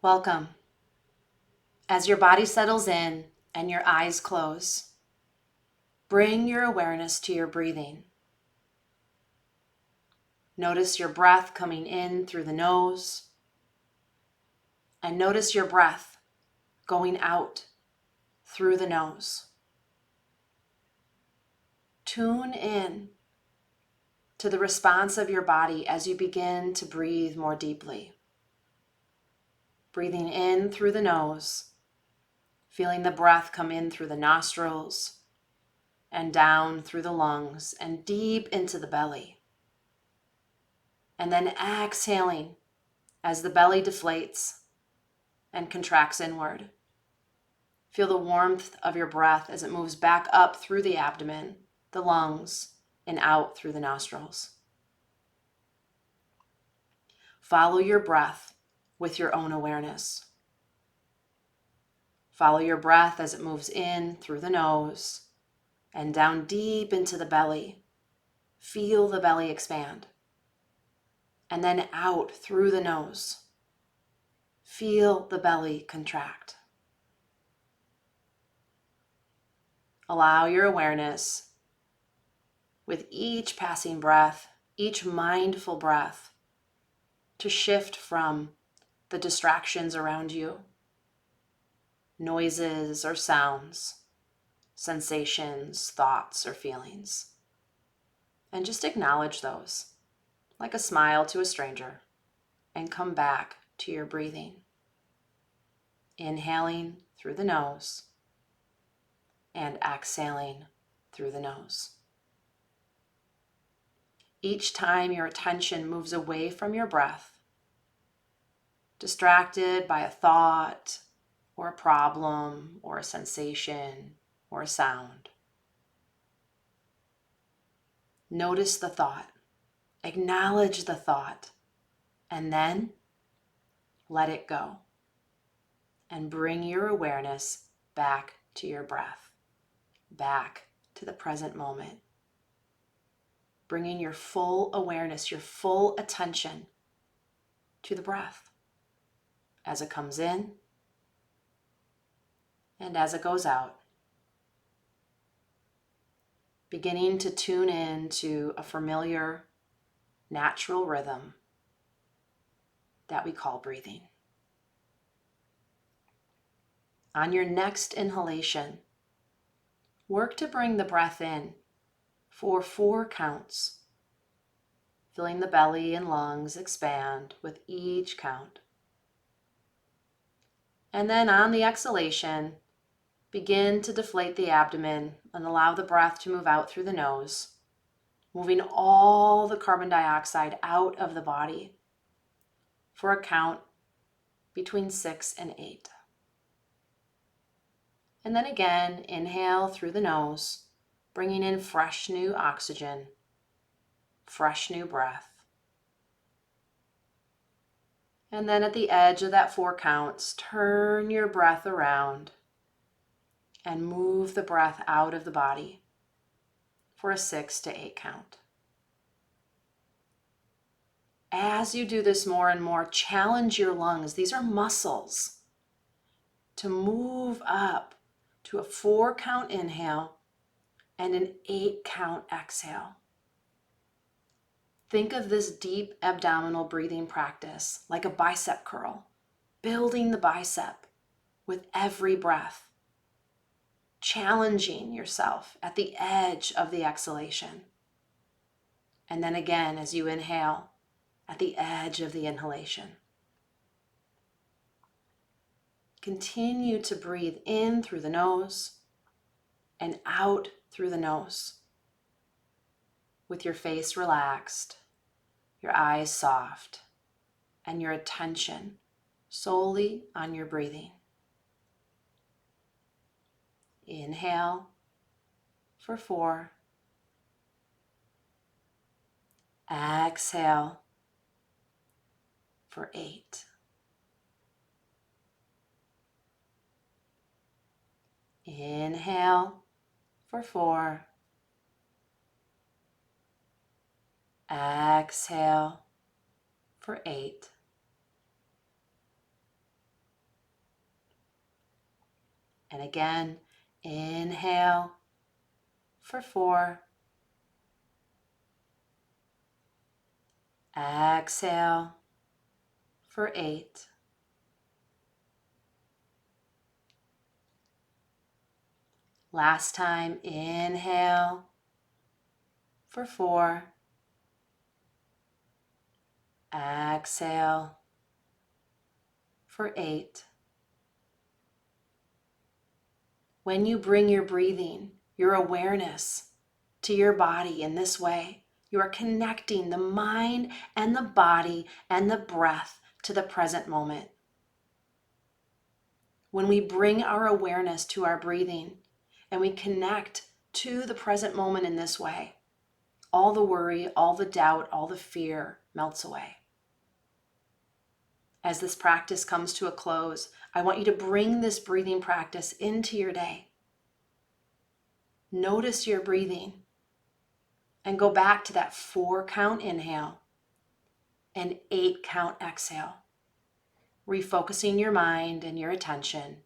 Welcome. As your body settles in and your eyes close, bring your awareness to your breathing. Notice your breath coming in through the nose, and notice your breath going out through the nose. Tune in to the response of your body as you begin to breathe more deeply. Breathing in through the nose, feeling the breath come in through the nostrils and down through the lungs and deep into the belly. And then exhaling as the belly deflates and contracts inward. Feel the warmth of your breath as it moves back up through the abdomen, the lungs, and out through the nostrils. Follow your breath with your own awareness. Follow your breath as it moves in through the nose and down deep into the belly. Feel the belly expand. And then out through the nose. Feel the belly contract. Allow your awareness with each passing breath, each mindful breath, to shift from the distractions around you, noises or sounds, sensations, thoughts or feelings. And just acknowledge those, like a smile to a stranger, and come back to your breathing. Inhaling through the nose and exhaling through the nose. Each time your attention moves away from your breath, distracted by a thought or a problem or a sensation or a sound, notice the thought, acknowledge the thought, and then let it go. And bring your awareness back to your breath, back to the present moment. Bringing your full awareness, your full attention to the breath as it comes in and as it goes out. Beginning to tune in to a familiar, natural rhythm that we call breathing. On your next inhalation, work to bring the breath in for 4 counts, feeling the belly and lungs expand with each count. And then on the exhalation, begin to deflate the abdomen and allow the breath to move out through the nose, moving all the carbon dioxide out of the body for a count between 6 and 8. And then again, inhale through the nose, bringing in fresh new oxygen, fresh new breath. And then at the edge of that 4 counts, turn your breath around and move the breath out of the body for a 6 to 8 count. As you do this more and more, challenge your lungs. These are muscles to move up to a 4 count inhale and an 8 count exhale. Think of this deep abdominal breathing practice like a bicep curl, building the bicep with every breath, challenging yourself at the edge of the exhalation. And then again, as you inhale, at the edge of the inhalation. Continue to breathe in through the nose and out through the nose, with your face relaxed, your eyes soft, and your attention solely on your breathing. Inhale for 4. Exhale for 8. Inhale for 4. Exhale for 8. And again, inhale for 4. Exhale for 8. Last time, inhale for 4. Exhale for 8. When you bring your breathing, your awareness to your body in this way, you are connecting the mind and the body and the breath to the present moment. When we bring our awareness to our breathing and we connect to the present moment in this way, all the worry, all the doubt, all the fear melts away. As this practice comes to a close, I want you to bring this breathing practice into your day. Notice your breathing and go back to that 4 count inhale and 8 count exhale, refocusing your mind and your attention,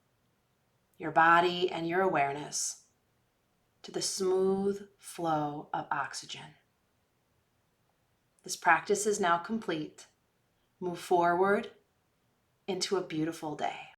your body and your awareness to the smooth flow of oxygen. This practice is now complete. Move forward into a beautiful day.